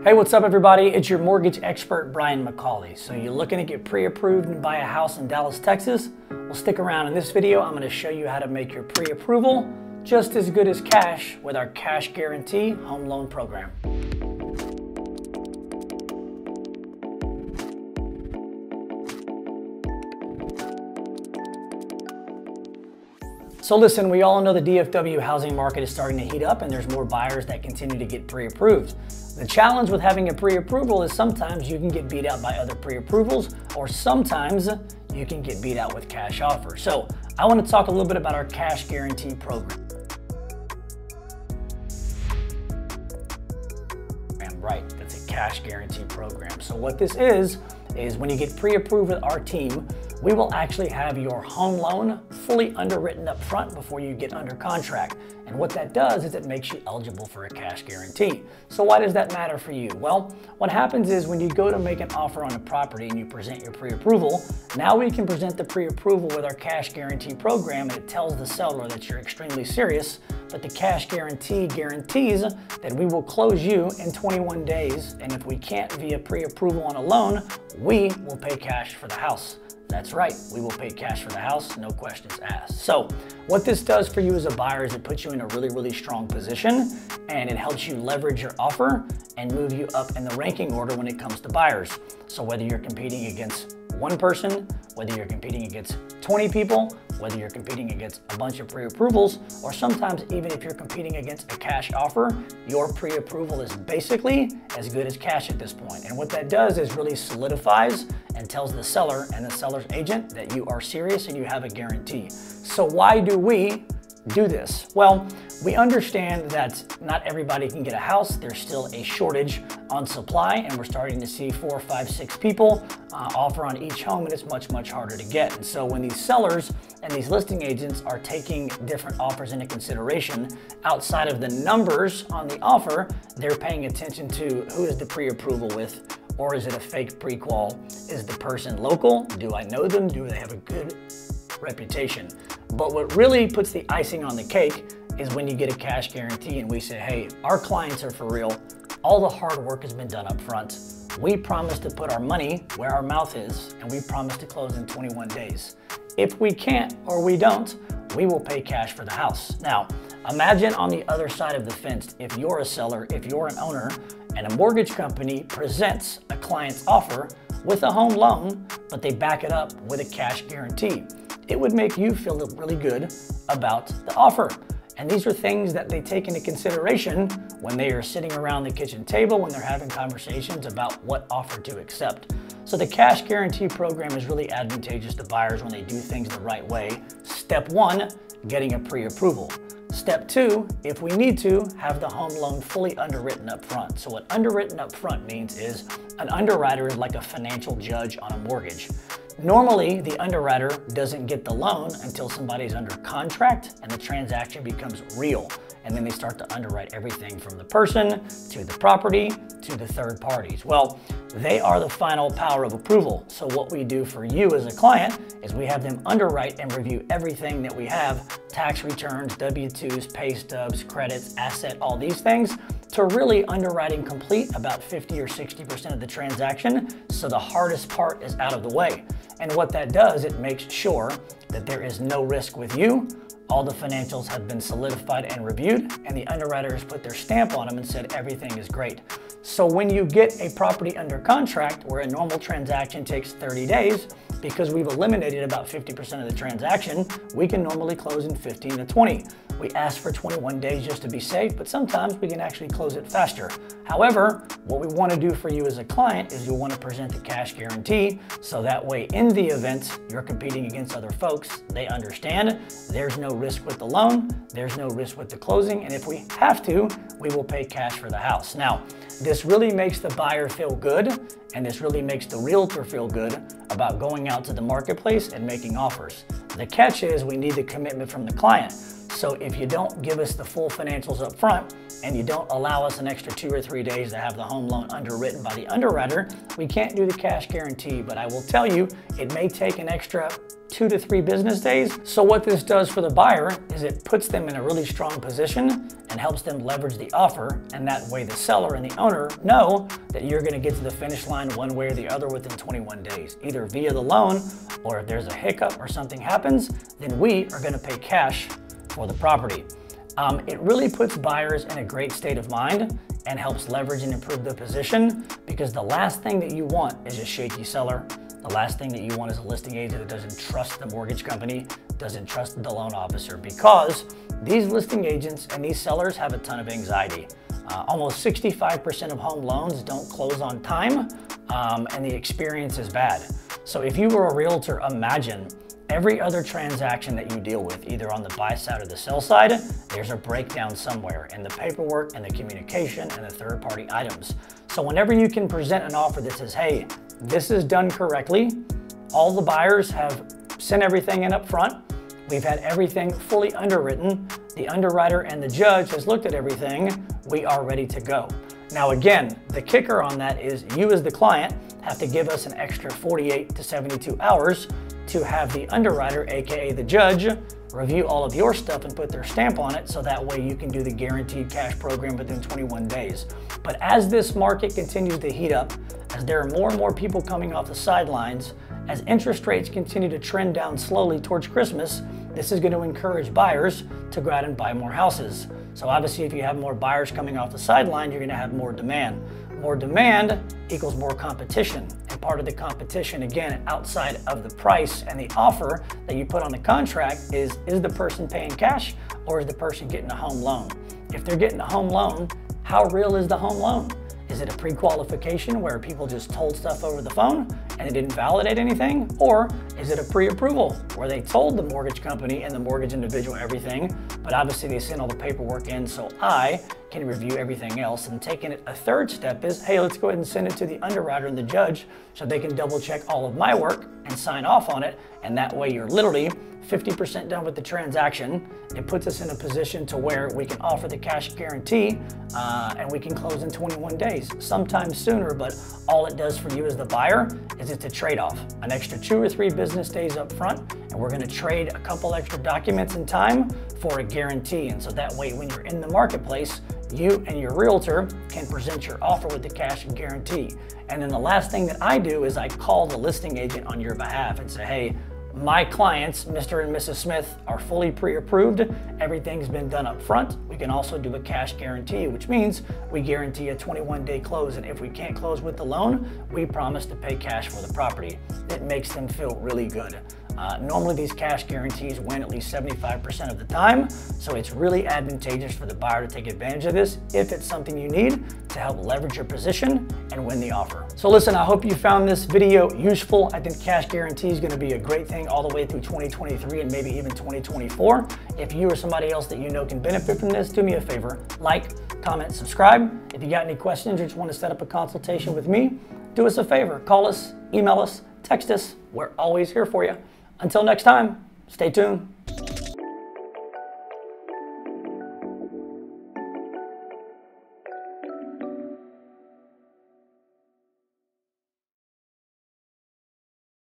Hey, what's up everybody? It's your mortgage expert, Brian McCauley. So you're looking to get pre-approved and buy a house in Dallas, Texas? Well, stick around. In this video, I'm going to show you how to make your pre-approval just as good as cash with our cash guarantee home loan program. So listen, we all know the DFW housing market is starting to heat up and there's more buyers that continue to get pre-approved. The challenge with having a pre-approval is sometimes you can get beat out by other pre-approvals, or sometimes you can get beat out with cash offers. So I want to talk a little bit about our cash guarantee program. Right, that's a cash guarantee program. So what this is when you get pre-approved with our team, we will actually have your home loan fully underwritten up front before you get under contract. And what that does is it makes you eligible for a cash guarantee. So why does that matter for you? Well, what happens is when you go to make an offer on a property and you present your pre-approval, now we can present the pre-approval with our cash guarantee program, and it tells the seller that you're extremely serious, but the cash guarantee guarantees that we will close you in 21 days. And if we can't via pre-approval on a loan, we will pay cash for the house. That's right, we will pay cash for the house, no questions asked. So what this does for you as a buyer is it puts you in a really strong position, and it helps you leverage your offer and move you up in the ranking order when it comes to buyers. So whether you're competing against one person, whether you're competing against 20 people, whether you're competing against a bunch of pre-approvals, or sometimes even if you're competing against a cash offer, your pre-approval is basically as good as cash at this point. And what that does is really solidifies and tells the seller and the seller's agent that you are serious and you have a guarantee. So why do we do this? Well, we understand that not everybody can get a house. There's still a shortage on supply, and we're starting to see 4, 5, 6 people offer on each home, and it's much harder to get. And so when these sellers and these listing agents are taking different offers into consideration outside of the numbers on the offer, they're paying attention to who is the pre-approval with, or is it a fake pre-qual? Is the person local? Do I know them? Do they have a good reputation? But what really puts the icing on the cake is when you get a cash guarantee and we say, hey, our clients are for real. All the hard work has been done up front. We promise to put our money where our mouth is, and we promise to close in 21 days. If we can't or we don't, we will pay cash for the house. Now, imagine on the other side of the fence, if you're a seller, if you're an owner, and a mortgage company presents a client's offer with a home loan, but they back it up with a cash guarantee. It would make you feel really good about the offer. And these are things that they take into consideration when they are sitting around the kitchen table, when they're having conversations about what offer to accept. So the cash guarantee program is really advantageous to buyers when they do things the right way. Step 1, getting a pre-approval. Step 2, if we need to, have the home loan fully underwritten up front. So what underwritten up front means is an underwriter is like a financial judge on a mortgage. Normally, the underwriter doesn't get the loan until somebody's under contract and the transaction becomes real. And then they start to underwrite everything from the person to the property to the third parties. Well, they are the final power of approval. So what we do for you as a client is we have them underwrite and review everything that we have, tax returns, W-2s, pay stubs, credits, asset, all these things, to really underwriting complete about 50 or 60% of the transaction. So the hardest part is out of the way. And what that does, it makes sure that there is no risk with you. All the financials have been solidified and reviewed, and the underwriters put their stamp on them and said everything is great. So when you get a property under contract where a normal transaction takes 30 days, because we've eliminated about 50% of the transaction, we can normally close in 15 to 20. We ask for 21 days just to be safe, but sometimes we can actually close it faster. However, what we want to do for you as a client is you want to present the cash guarantee, so that way in the event you're competing against other folks, they understand there's no risk with the loan, there's no risk with the closing, and if we have to, we will pay cash for the house. Now, this really makes the buyer feel good, and this really makes the realtor feel good about going out to the marketplace and making offers. The catch is we need the commitment from the client. So if you don't give us the full financials up front, and you don't allow us an extra 2 or 3 days to have the home loan underwritten by the underwriter, we can't do the cash guarantee. But I will tell you, it may take an extra 2 to 3 business days. So what this does for the buyer is it puts them in a really strong position and helps them leverage the offer. And that way the seller and the owner know that you're going to get to the finish line one way or the other within 21 days, either via the loan, or if there's a hiccup or something happens, then we are going to pay cash for the property. It really puts buyers in a great state of mind and helps leverage and improve the position, because the last thing that you want is a shaky seller. The last thing that you want is a listing agent that doesn't trust the mortgage company, doesn't trust the loan officer, because these listing agents and these sellers have a ton of anxiety. Almost 65% of home loans don't close on time, and the experience is bad. So if you were a realtor, imagine every other transaction that you deal with, either on the buy side or the sell side, there's a breakdown somewhere in the paperwork and the communication and the third-party items. So whenever you can present an offer that says, hey, this is done correctly, all the buyers have sent everything in up front, we've had everything fully underwritten, the underwriter and the judge has looked at everything, we are ready to go. Now again, the kicker on that is you as the client have to give us an extra 48 to 72 hours to have the underwriter, aka the judge, review all of your stuff and put their stamp on it, so that way you can do the guaranteed cash program within 21 days. But as this market continues to heat up, as there are more and more people coming off the sidelines, as interest rates continue to trend down slowly towards Christmas, this is going to encourage buyers to go out and buy more houses. So obviously if you have more buyers coming off the sideline, you're going to have more demand. More demand equals more competition. And part of the competition, again, outside of the price and the offer that you put on the contract is the person paying cash or is the person getting a home loan? If they're getting a home loan, how real is the home loan? Is it a pre-qualification where people just told stuff over the phone and it didn't validate anything? Or is it a pre-approval where they told the mortgage company and the mortgage individual everything, but obviously they sent all the paperwork in so I can review everything else? And taking it a third step is, hey, let's go ahead and send it to the underwriter and the judge so they can double check all of my work and sign off on it. And that way you're literally 50% done with the transaction. It puts us in a position to where we can offer the cash guarantee and we can close in 21 days, sometimes sooner, but all it does for you as the buyer is it's a trade-off. An extra 2 or 3 business days up front, and we're gonna trade a couple extra documents and time for a guarantee. And so that way when you're in the marketplace, you and your realtor can present your offer with the cash guarantee. And then the last thing that I do is I call the listing agent on your behalf and say, hey, my clients, Mr. and Mrs. Smith, are fully pre-approved. Everything's been done up front. We can also do a cash guarantee, which means we guarantee a 21-day close. And if we can't close with the loan, we promise to pay cash for the property. It makes them feel really good. Normally these cash guarantees win at least 75% of the time, so it's really advantageous for the buyer to take advantage of this if it's something you need to help leverage your position and win the offer. So listen, I hope you found this video useful. I think cash guarantee is going to be a great thing all the way through 2023 and maybe even 2024. If you or somebody else that you know can benefit from this, do me a favor, like, comment, subscribe. If you got any questions or just want to set up a consultation with me, do us a favor, call us, email us, text us. We're always here for you. Until next time, stay tuned.